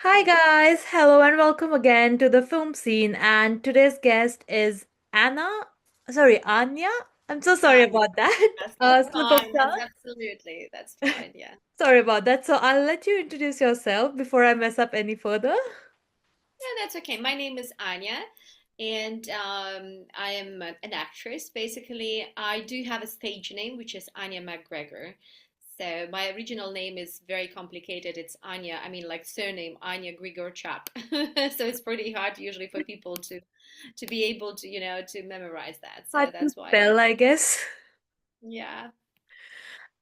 Hi guys, hello and welcome again to the film scene. And today's guest is Anya. I'm so sorry Anya. about that. Yes, that's Slip of fine. tongue. That's fine. Yeah. Sorry about that. So I'll let you introduce yourself before I mess up any further. Yeah, that's okay. My name is Anya, and I am an actress. Basically, I do have a stage name, which is Anya McGregor. So my original name is very complicated. It's Anya. I mean, like surname Anya Grigor Chap. So it's pretty hard usually for people to be able to, to memorize that. So Hard to that's why. spell, I guess. Yeah.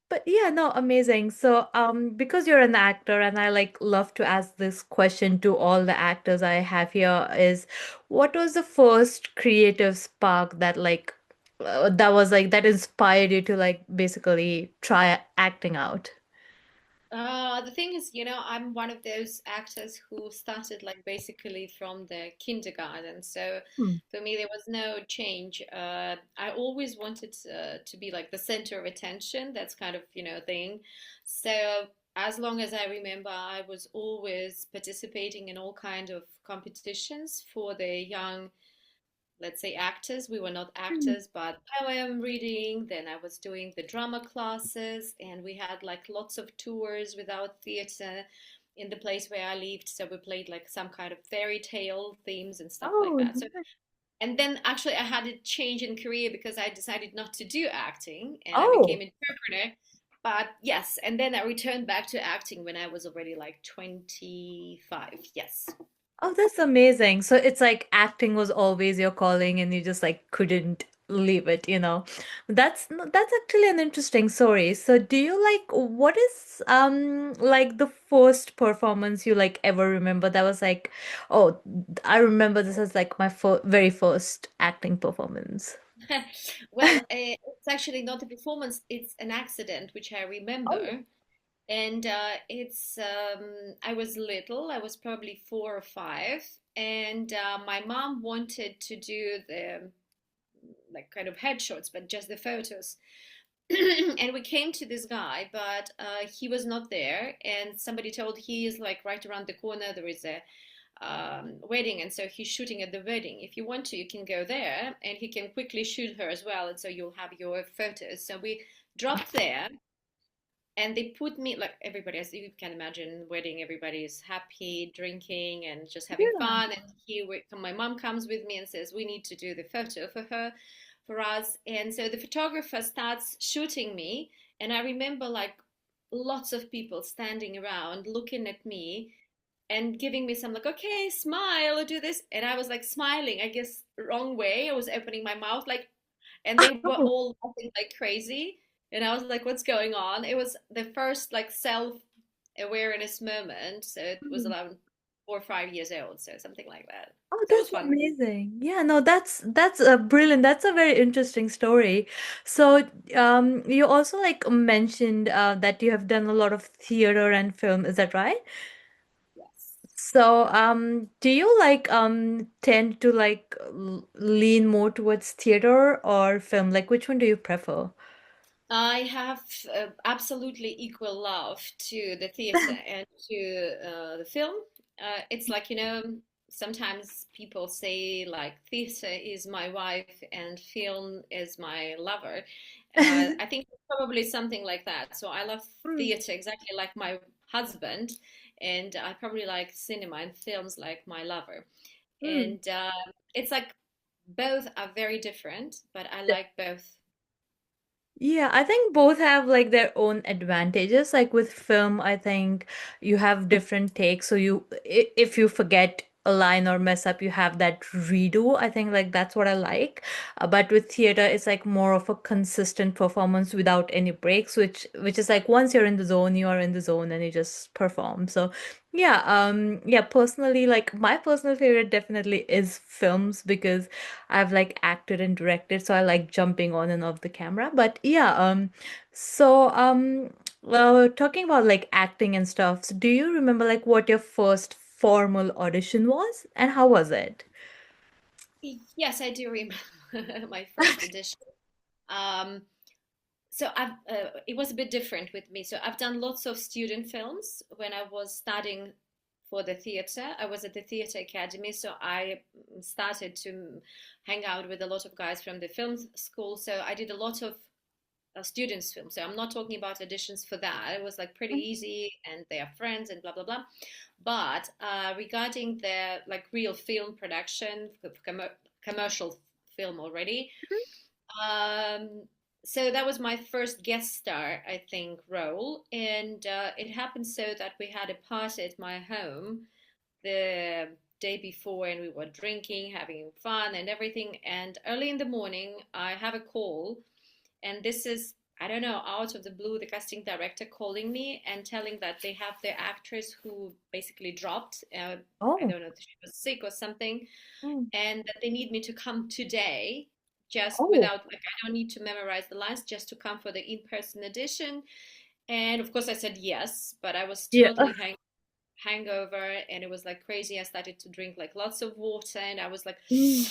But yeah, no, amazing. So, because you're an actor and I like love to ask this question to all the actors I have here is what was the first creative spark that that inspired you to like basically try acting out? The thing is, I'm one of those actors who started like basically from the kindergarten. So Hmm. for me, there was no change. I always wanted to be like the center of attention. That's kind of, thing. So as long as I remember, I was always participating in all kind of competitions for the young, let's say, actors. We were not Hmm. actors, but poem reading. Then I was doing the drama classes, and we had like lots of tours without theater in the place where I lived. So we played like some kind of fairy tale themes and stuff like Oh, that. So, and then actually I had a change in career because I decided not to do acting and I became oh. an interpreter. But yes, and then I returned back to acting when I was already like 25. Yes. Oh, that's amazing. So it's like acting was always your calling and you just like couldn't leave it, you know. That's that's actually an interesting story. So do you like what is like the first performance you like ever remember that was like, oh, I remember this as like my fir very first acting performance. Well, it's actually not a performance, it's an accident, which I Oh. remember. And I was little, I was probably 4 or 5. And my mom wanted to do the like kind of headshots, but just the photos. And we came to this guy, but he was not there. And somebody told he is like right around the corner, there is a wedding, and so he's shooting at the wedding. If you want to, you can go there, and he can quickly shoot her as well, and so you'll have your photos. So we dropped there, and they put me like everybody, as you can imagine, wedding, everybody is happy, drinking, and just having Yeah. fun. And my mom comes with me and says we need to do the photo for us. And so the photographer starts shooting me, and I remember like lots of people standing around looking at me and giving me some like, okay, smile or do this. And I was like smiling, I guess wrong way. I was opening my mouth like, and they were Oh. all laughing like crazy. And I was like, what's going on? It was the first like self awareness moment. So it was Hmm. around 4 or 5 years old. So something like that. Oh, So it was that's fun. amazing. Yeah, no, that's brilliant. That's a very interesting story. So, you also like mentioned that you have done a lot of theater and film. Is that right? Yes. So, do you like tend to like lean more towards theater or film? Like, which one do you prefer? I have absolutely equal love to the theater and to the film. It's like, sometimes people say like theater is my wife and film is my lover. I think it's probably something like that. So I love Mm, theater exactly like my husband, and I probably like cinema and films like my lover. mm. And it's like both are very different, but I like both. Yeah, I think both have like their own advantages. Like with film, I think you have different takes. So if you forget a line or mess up, you have that redo. I think like that's what I like. But with theater, it's like more of a consistent performance without any breaks, which is like once you're in the zone, you are in the zone and you just perform. So yeah, yeah, personally, like my personal favorite definitely is films because I've like acted and directed, so I like jumping on and off the camera. But yeah, well, talking about like acting and stuff, so do you remember like what your first formal audition was and how was it? Yes, I do remember my first edition. Um, it was a bit different with me. So I've done lots of student films when I was studying for the theater. I was at the theater academy, so I started to hang out with a lot of guys from the film school. So I did a lot of students' film. So I'm not talking about auditions for that. It was like pretty Mhm. easy, and they are friends and blah blah blah. But regarding the like real film production, commercial film already, um, so that was my first guest star, I think, role, and it happened so that we had a party at my home the day before, and we were drinking, having fun, and everything. And early in the morning, I have a call, and this is, I don't know, out of the blue, the casting director calling me and telling that they have their actress who basically dropped. I Oh. don't know if she was sick or something, Mm. and that they need me to come today, just Oh. without, like, I don't need to memorize the lines, just to come for the in-person edition. And of course I said yes, but I was Yeah. totally hangover, and it was like crazy. I started to drink like lots of water, and I was like, Mm.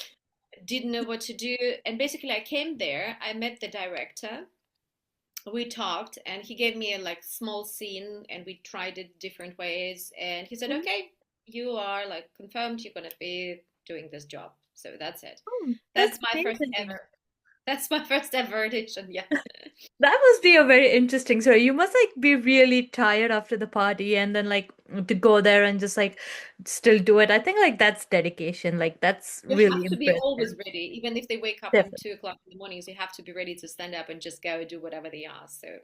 didn't know what to do. And basically I came there, I met the director, we talked, and he gave me a like small scene, and we tried it different ways, and he said, Mhm. okay, you are like confirmed, you're gonna be doing this job. So that's it. Oh, that's That's my first amazing. ever. That's my first ever audition. Yeah. That must be a very interesting story. You must like be really tired after the party and then like to go there and just like still do it. I think like that's dedication. Like that's You really have to be impressive. always ready, even if they wake up on Definitely. 2 o'clock in the mornings. You have to be ready to stand up and just go do whatever they ask. So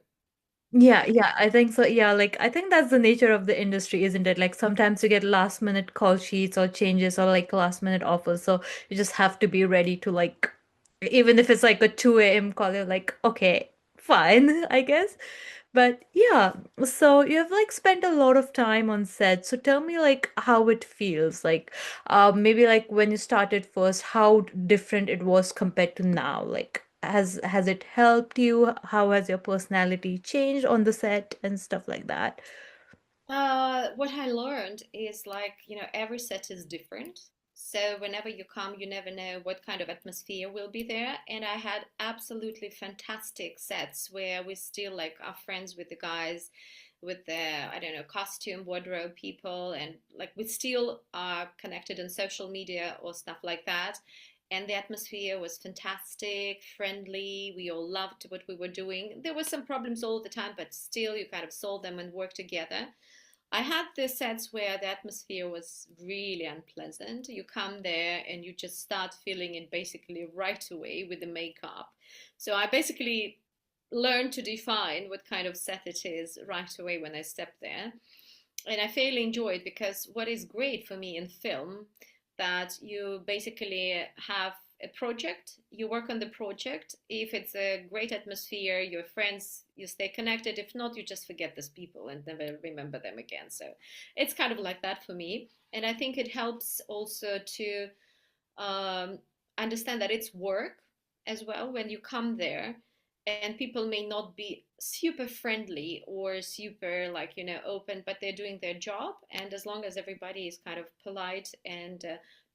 Yeah, yeah. yeah, I think so. Yeah, like I think that's the nature of the industry, isn't it? Like sometimes you get last minute call sheets or changes or like last minute offers. So you just have to be ready to like, even if it's like a 2 a.m. call, you're like, okay, fine, I guess. But yeah, so you've like spent a lot of time on set. So tell me like how it feels. Like maybe like when you started first, how different it was compared to now. Like has it helped you? How has your personality changed on the set and stuff like that? What I learned is like, every set is different. So whenever you come, you never know what kind of atmosphere will be there. And I had absolutely fantastic sets where we still like are friends with the guys, with the, I don't know, costume, wardrobe people, and like we still are connected on social media or stuff like that. And the atmosphere was fantastic, friendly. We all loved what we were doing. There were some problems all the time, but still you kind of solve them and work together. I had this sets where the atmosphere was really unpleasant. You come there and you just start feeling it basically right away with the makeup. So I basically learned to define what kind of set it is right away when I step there. And I fairly enjoy it because what is great for me in film, that you basically have a project, you work on the project. If it's a great atmosphere, your friends, you stay connected. If not, you just forget these people and never remember them again. So it's kind of like that for me. And I think it helps also to um, understand that it's work as well when you come there, and people may not be super friendly or super like open, but they're doing their job, and as long as everybody is kind of polite and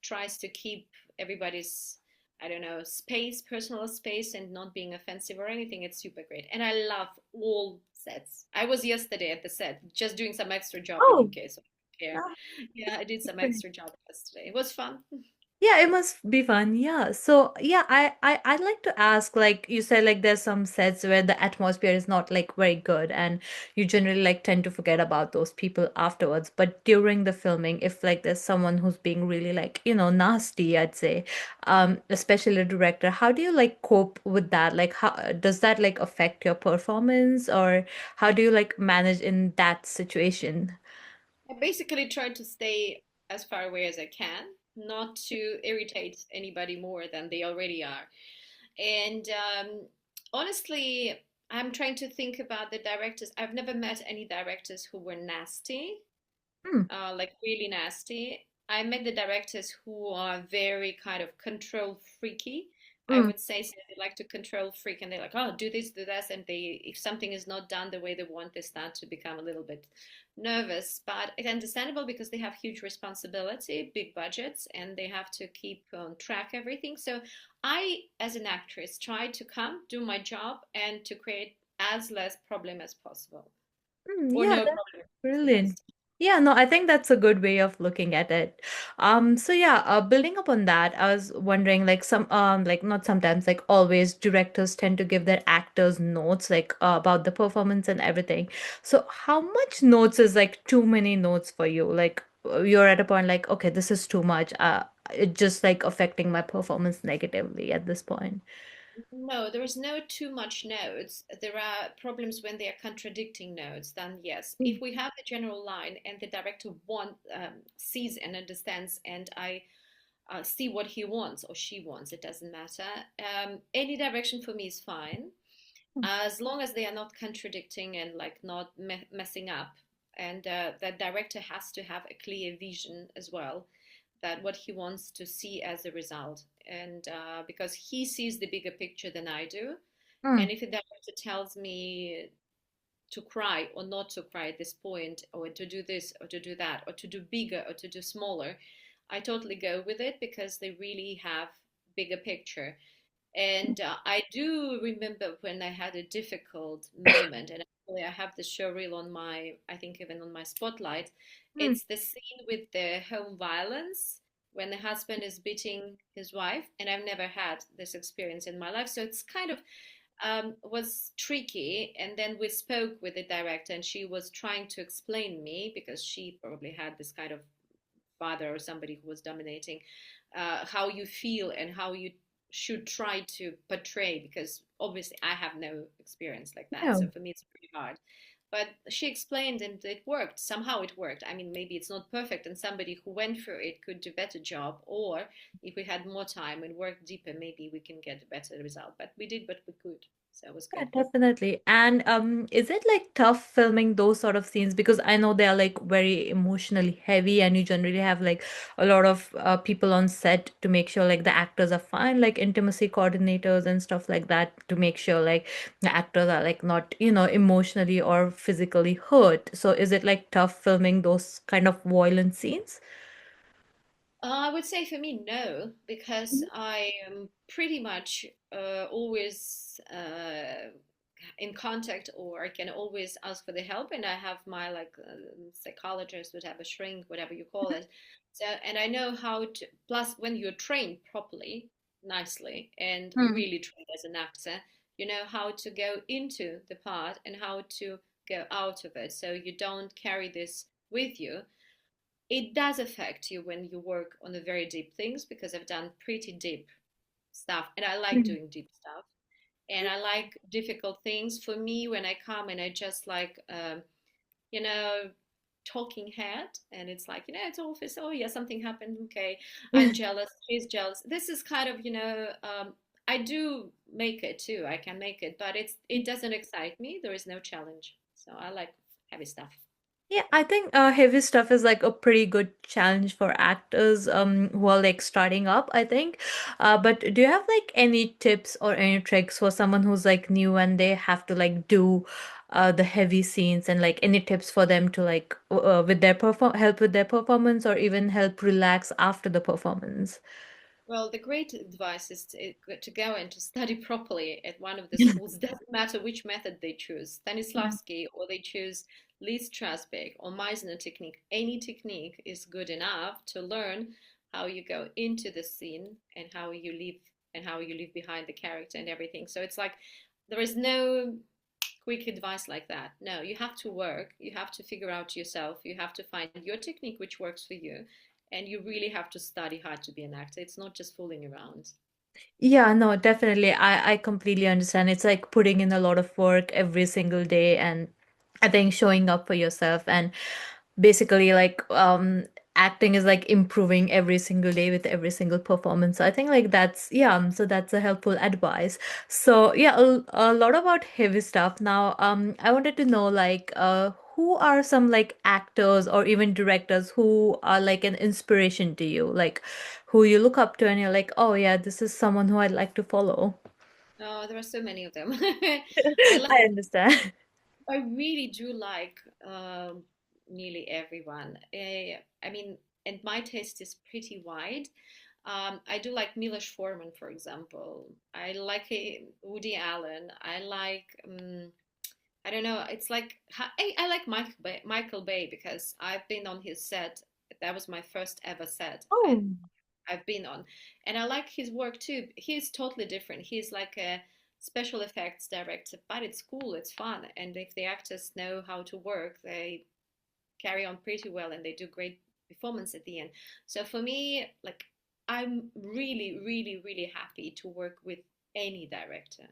tries to keep everybody's, I don't know, space, personal space, and not being offensive or anything, it's super great. And I love all sets. I was yesterday at the set just doing some extra job in Oh, UK, so I don't care. ah, Yeah, I did some great. extra job yesterday. It was fun. Yeah, it must be fun. Yeah. So yeah, I'd like to ask, like you said, like there's some sets where the atmosphere is not like very good and you generally like tend to forget about those people afterwards. But during the filming, if like there's someone who's being really like, nasty, I'd say, especially a director, how do you like cope with that? Like how does that like affect your performance or how do you like manage in that situation? I basically try to stay as far away as I can, not to irritate anybody more than they already are. And honestly, I'm trying to think about the directors. I've never met any directors who were nasty, Hmm. like really nasty. I met the directors who are very kind of control freaky. I Mm. would say, so they like to control freak, and they're like, oh, do this, do that, and they, if something is not done the way they want, they start to become a little bit nervous. But it's understandable because they have huge responsibility, big budgets, and they have to keep on track everything. So I, as an actress, try to come, do my job, and to create as less problem as possible, or Yeah, no that's problem, brilliant. best. Yeah, no, I think that's a good way of looking at it. So yeah, building up on that, I was wondering, like like not sometimes, like always, directors tend to give their actors notes, like about the performance and everything. So how much notes is like too many notes for you? Like you're at a point like, okay, this is too much. It just like affecting my performance negatively at this point. No, there is no too much notes. There are problems when they are contradicting notes. Then yes, Mm, if we have the general line and the director sees and understands, and I see what he wants or she wants, it doesn't matter. Any direction for me is fine, mm, as long as they are not contradicting and like not messing up. And that director has to have a clear vision as well, that what he wants to see as a result. And because he sees the bigger picture than I do. mm, And if a director tells me to cry or not to cry at this point, or to do this or to do that, or to do bigger or to do smaller, I totally go with it because they really have bigger picture. And I do remember when I had a difficult moment, and actually I have the show reel on my, I think even on my spotlight. mm. It's the scene with the home violence when the husband is beating his wife, and I've never had this experience in my life, so it's kind of was tricky. And then we spoke with the director, and she was trying to explain me because she probably had this kind of father or somebody who was dominating, how you feel and how you should try to portray, because obviously I have no experience like that, Yeah. so for me it's pretty hard. But she explained and it worked. Somehow it worked. I mean, maybe it's not perfect and somebody who went through it could do a better job, or if we had more time and worked deeper, maybe we can get a better result. But we did what we could, so it was Yeah, good. definitely. And is it like tough filming those sort of scenes? Because I know they are like very emotionally heavy, and you generally have like a lot of people on set to make sure like the actors are fine, like intimacy coordinators and stuff like that, to make sure like the actors are like not, emotionally or physically hurt. So is it like tough filming those kind of violent scenes? I would say for me, no, because I am pretty much always in contact, or I can always ask for the help, and I have my like psychologist, whatever, shrink, whatever you call it. So, and I know how to. Plus, when you're trained properly, nicely, and Mm. really trained as an actor, you know how to go into the part and how to go out of it, so you don't carry this with you. It does affect you when you work on the very deep things, because I've done pretty deep stuff and I like Mm. doing deep stuff and I like difficult things. For me, when I come and I just like, you know, talking head, and it's like, it's office. Oh, yeah, something happened. Okay, I'm jealous. She's jealous. This is kind of, I do make it too. I can make it, but it doesn't excite me. There is no challenge. So I like heavy stuff. Yeah, I think heavy stuff is like a pretty good challenge for actors who are like starting up, I think. But do you have like any tips or any tricks for someone who's like new and they have to like do the heavy scenes, and like any tips for them to like with their perform help with their performance, or even help relax after the performance? Well, the great advice is to go and to study properly at one of the schools. Doesn't matter which method they choose, Stanislavski, or they choose Lee Strasberg or Meisner technique. Any technique is good enough to learn how you go into the scene and how you live behind the character and everything. So it's like there is no quick advice like that. No, you have to work, you have to figure out yourself, you have to find your technique which works for you, and you really have to study hard to be an actor. It's not just fooling around. Yeah, no, definitely. I completely understand. It's like putting in a lot of work every single day, and I think showing up for yourself, and basically like acting is like improving every single day with every single performance. So I think like that's, yeah, so that's a helpful advice. So yeah, a lot about heavy stuff. Now I wanted to know like who are some like actors or even directors who are like an inspiration to you, like who you look up to and you're like, oh yeah, this is someone who I'd like to follow. Oh, there are so many of them. I like, I understand. I really do like nearly everyone. I mean, and my taste is pretty wide. I do like Milos Forman, for example. I like Woody Allen. I like I don't know. It's like I like Michael Bay because I've been on his set. That was my first ever set, Oh, and I've been on, and I like his work too. He's totally different. He's like a special effects director, but it's cool, it's fun, and if the actors know how to work, they carry on pretty well and they do great performance at the end. So for me, like I'm really, really, really happy to work with any director.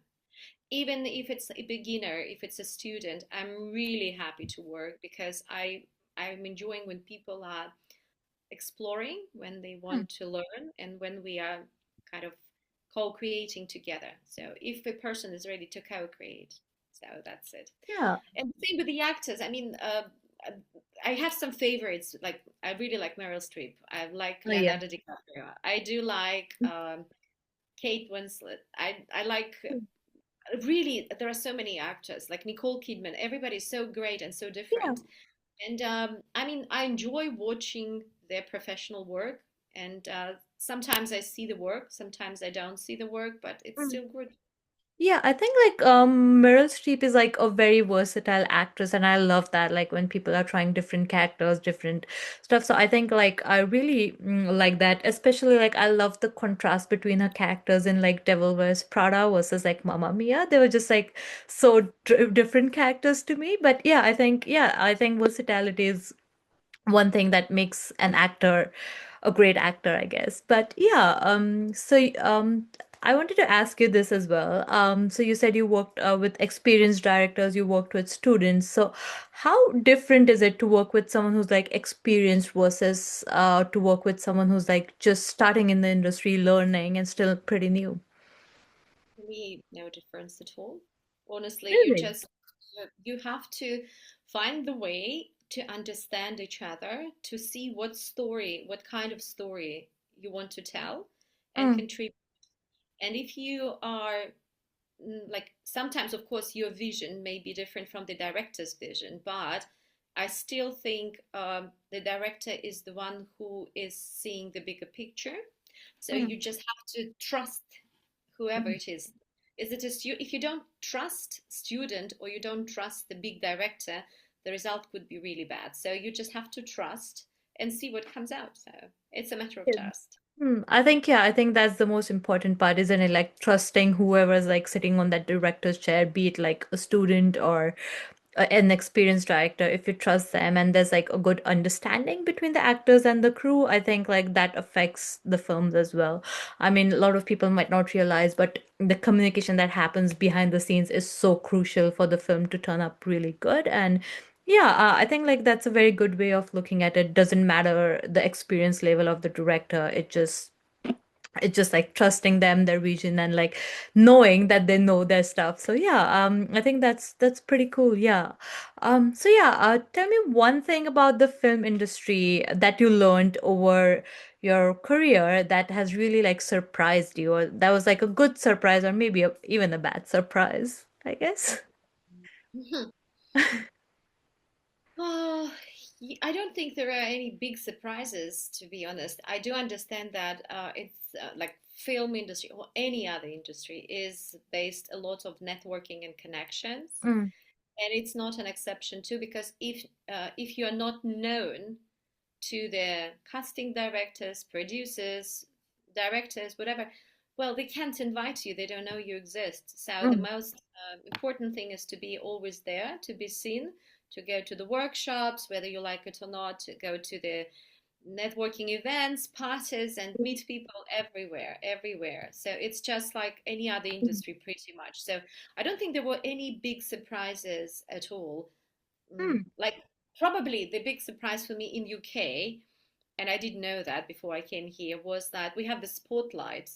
Even if it's a beginner, if it's a student, I'm really happy to work because I'm enjoying when people are exploring, when they mm, want to learn, and when we are kind of co-creating together. So if a person is ready to co-create, so that's it. yeah, And same with the actors. I mean, I have some favorites. Like I really like Meryl Streep. I like oh yeah. Leonardo DiCaprio. I do like Kate Winslet. I like really. There are so many actors like Nicole Kidman. Everybody's so great and so Yeah. different. And I mean, I enjoy watching their professional work. And sometimes I see the work, sometimes I don't see the work, but it's Mm. still good. Yeah, I think like Meryl Streep is like a very versatile actress, and I love that like when people are trying different characters, different stuff. So I think like I really like that, especially like I love the contrast between her characters in like Devil Wears Prada versus like Mamma Mia. They were just like so different characters to me. But yeah, I think versatility is one thing that makes an actor a great actor, I guess. But yeah, I wanted to ask you this as well. So you said you worked with experienced directors, you worked with students. So how different is it to work with someone who's like experienced versus to work with someone who's like just starting in the industry, learning and still pretty new? For me, no difference at all. Honestly, Really? you have to find the way to understand each other, to see what story, what kind of story you want to tell and Mm, contribute. And if you are like sometimes of course your vision may be different from the director's vision, but I still think the director is the one who is seeing the bigger picture, so mm, you just have to trust whoever mm, it is it a if you don't trust student or you don't trust the big director, the result could be really bad, so you just have to trust and see what comes out, so it's a matter of yeah. trust. I think that's the most important part, isn't it? Like trusting whoever's like sitting on that director's chair, be it like a student or an experienced director. If you trust them and there's like a good understanding between the actors and the crew, I think like that affects the films as well. I mean, a lot of people might not realize, but the communication that happens behind the scenes is so crucial for the film to turn up really good. And yeah, I think like that's a very good way of looking at it. Doesn't matter the experience level of the director. It's just like trusting them, their vision, and like knowing that they know their stuff. So yeah, I think that's pretty cool. Yeah. So yeah, tell me one thing about the film industry that you learned over your career that has really like surprised you, or that was like a good surprise, or maybe even a bad surprise, I guess. Oh, I don't think there are any big surprises, to be honest. I do understand that it's like film industry or any other industry is based a lot of networking and connections, Mm, and it's not an exception too. Because if you are not known to the casting directors, producers, directors, whatever, well, they can't invite you. They don't know you exist. So the mm, most important thing is to be always there, to be seen, to go to the workshops, whether you like it or not, to go to the networking events, parties, and meet people everywhere, everywhere. So it's just like any other mm, industry, pretty much. So I don't think there were any big surprises at all. mm. Like probably the big surprise for me in UK, and I didn't know that before I came here, was that we have the Spotlight.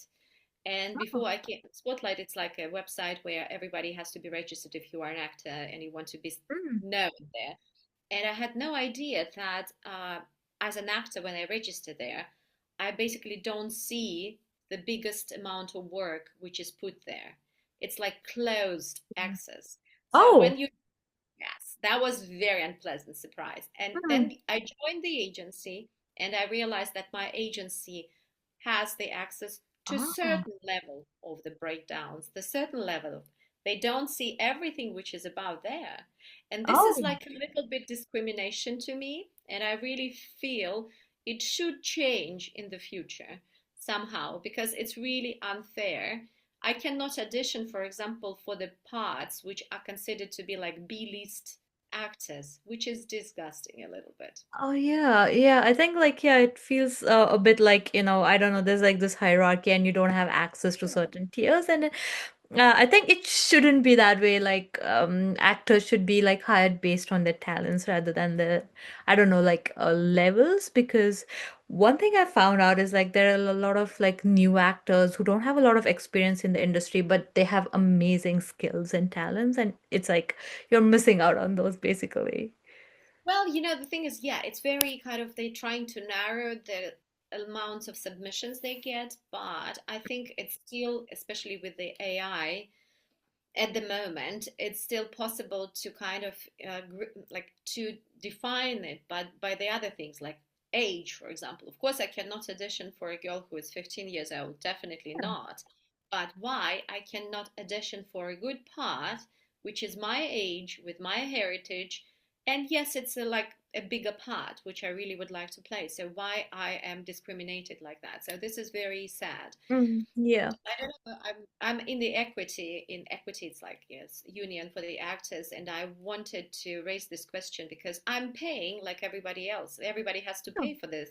And Oh, before I came, Spotlight, it's like a website where everybody has to be registered if you are an actor and you want to be mm, known there. And I had no idea that as an actor, when I register there, I basically don't see the biggest amount of work which is put there. It's like closed mm. access. So Oh, when you Yes, that was very unpleasant surprise. And mm. then I joined the agency and I realized that my agency has the access to Oh, certain level of the breakdowns, the certain level of They don't see everything which is about there. And this is Oh. like a little bit discrimination to me. And I really feel it should change in the future somehow because it's really unfair. I cannot audition, for example, for the parts which are considered to be like B-list actors, which is disgusting a little bit. Oh yeah, yeah. I think like yeah, it feels a bit like, I don't know, there's like this hierarchy and you don't have access to certain tiers and I think it shouldn't be that way. Like actors should be like hired based on their talents rather than the I don't know like levels because one thing I found out is like there are a lot of like new actors who don't have a lot of experience in the industry but they have amazing skills and talents and it's like you're missing out on those basically. Well, the thing is, yeah, it's very kind of they're trying to narrow the amounts of submissions they get, but I think it's still, especially with the AI, at the moment it's still possible to kind of like to define it but by the other things like age, for example. Of course I cannot audition for a girl who is 15 years old, definitely not, but why I cannot audition for a good part which is my age with my heritage, and yes, it's like a bigger part which I really would like to play, so why I am discriminated like that? So this is very sad. Yeah. I don't know. I'm in the equity. In equity, it's like yes, union for the actors, and I wanted to raise this question because I'm paying like everybody else. Everybody has to Oh. pay for the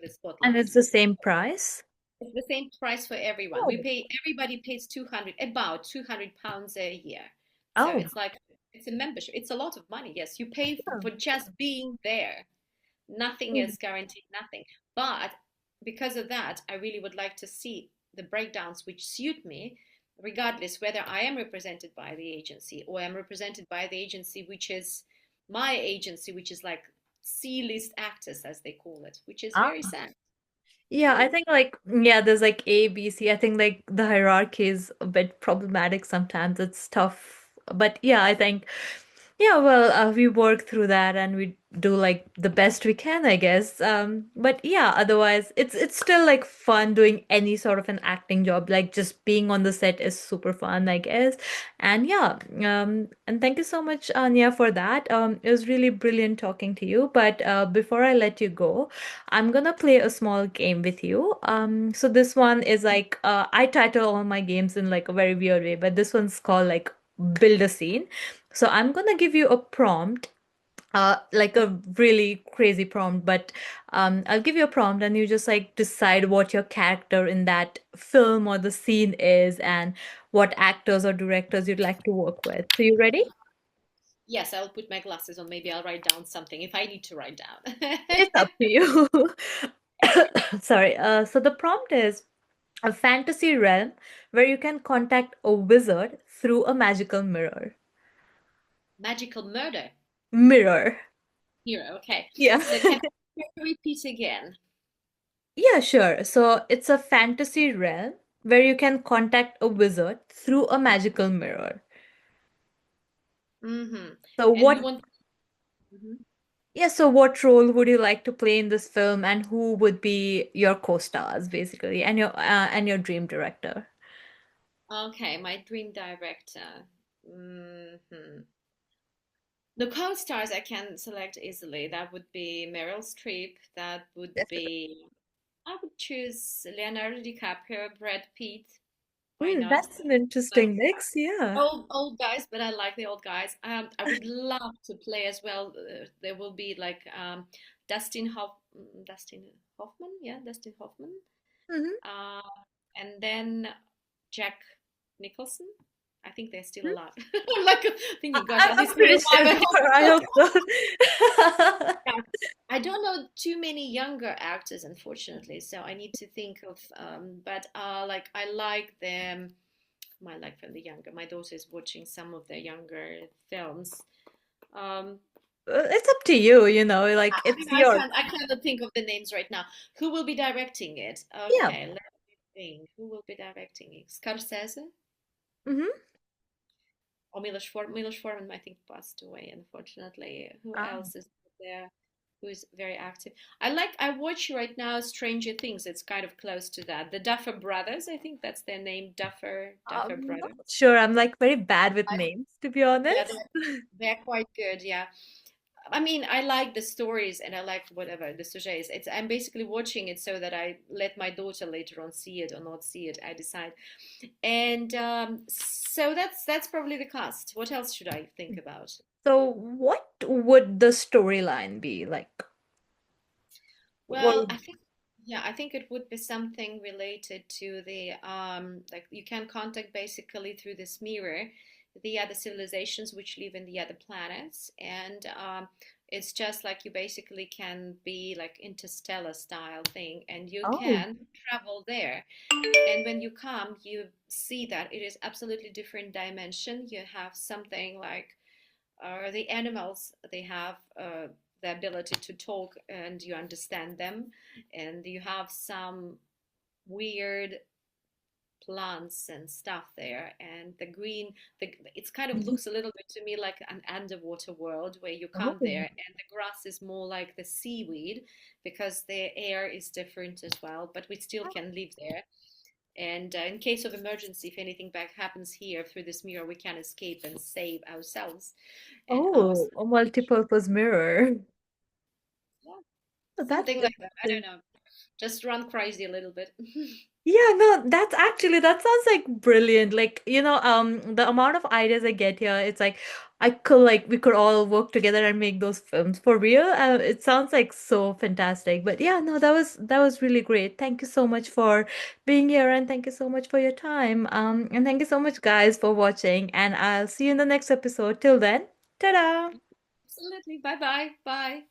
And spotlights. it's the same price? It's the same price for everyone. We Oh. pay. Everybody pays 200, about £200 a year. So Oh. it's like it's a membership. It's a lot of money. Yes, you pay Oh. for just being there. Nothing Mm. is guaranteed, nothing. But because of that, I really would like to see the breakdowns which suit me, regardless whether I am represented by the agency or I'm represented by the agency which is my agency, which is like C-list actors, as they call it, which is very Ah. sad. Yeah, I Mm. think like yeah, there's like A, B, C. I think like the hierarchy is a bit problematic sometimes. It's tough. But yeah, I think yeah, well, we work through that and we do like the best we can, I guess. But yeah, otherwise it's still like fun doing any sort of an acting job. Like just being on the set is super fun, I guess. And yeah, and thank you so much, Anya, for that. It was really brilliant talking to you. But before I let you go, I'm gonna play a small game with you. So this one is like I title all my games in like a very weird way, but this one's called like build a scene. So I'm gonna give you a prompt, like a really crazy prompt, but I'll give you a prompt and you just like decide what your character in that film or the scene is and what actors or directors you'd like to work with. So you ready? Yes, I'll put my glasses on. Maybe I'll write down something if I need to write down. It's up to you. Sorry. So the prompt is a fantasy realm where you can contact a wizard through a magical mirror. Magical murder. Mirror. Here, okay. Yeah. So can you repeat again? Yeah, sure. So it's a fantasy realm where you can contact a wizard through a magical mirror. Mm-hmm. So And you what, want. Mhm. yeah, so what role would you like to play in this film and who would be your co-stars basically and your dream director? Okay, my dream director. Hmm. The co-stars I can select easily. That would be Meryl Streep. That would Definitely. be. I would choose Leonardo DiCaprio, Brad Pitt. Why not? That's an Like interesting mix, yeah. old guys, but I like the old guys. I would love to play as well. There will be like Dustin Hoffman. Yeah, Dustin Hoffman. Hmm. Uh, and then Jack Nicholson. I think they're still alive. I'm like thinking, gosh, are they I'm still pretty alive? sure I they hope are. I so. hope so. Yeah. I don't know too many younger actors, unfortunately, so I need to think of. But like I like them. I like from the younger. My daughter is watching some of the younger films. Um, It's up to you, like it's I your, can't. I cannot think of the names right now. Who will be directing it? yeah. Okay, let me think. Who will be directing it? Scorsese Hmm. or Milos Forman? Milos Forman, I think, passed away, unfortunately. Who else is there? who is very active. I watch right now Stranger Things. It's kind of close to that. The Duffer Brothers, I think that's their name, Duffer I'm not Brothers. sure. I'm like very bad with I, names, to be yeah, honest. they're quite good. Yeah. I mean, I like the stories and I like whatever the sujet is. I'm basically watching it so that I let my daughter later on see it or not see it. I decide. And so that's probably the cast. What else should I think about? So, what would the storyline be like? What Well, would... I think it would be something related to the like you can contact basically through this mirror the other civilizations which live in the other planets, and it's just like you basically can be like interstellar style thing, and you Oh, can travel there. And when you come, you see that it is absolutely different dimension. You have something like the animals, they have the ability to talk and you understand them, and you have some weird plants and stuff there, and the green, it's kind of mhm. looks a little bit to me like an underwater world where you come there Oh, and the grass is more like the seaweed because the air is different as well, but we still can live there. And in case of emergency, if anything bad happens here through this mirror, we can escape and save ourselves and ours. oh, a multi-purpose mirror. Yeah, Oh, that's something like that. I don't interesting. know. Just run crazy a little bit. Yeah, no, that's actually that sounds like brilliant. Like, the amount of ideas I get here, it's like I could like we could all work together and make those films for real. It sounds like so fantastic. But yeah, no, that was really great. Thank you so much for being here and thank you so much for your time. And thank you so much guys for watching and I'll see you in the next episode. Till then, ta-da! Absolutely. Bye bye. Bye.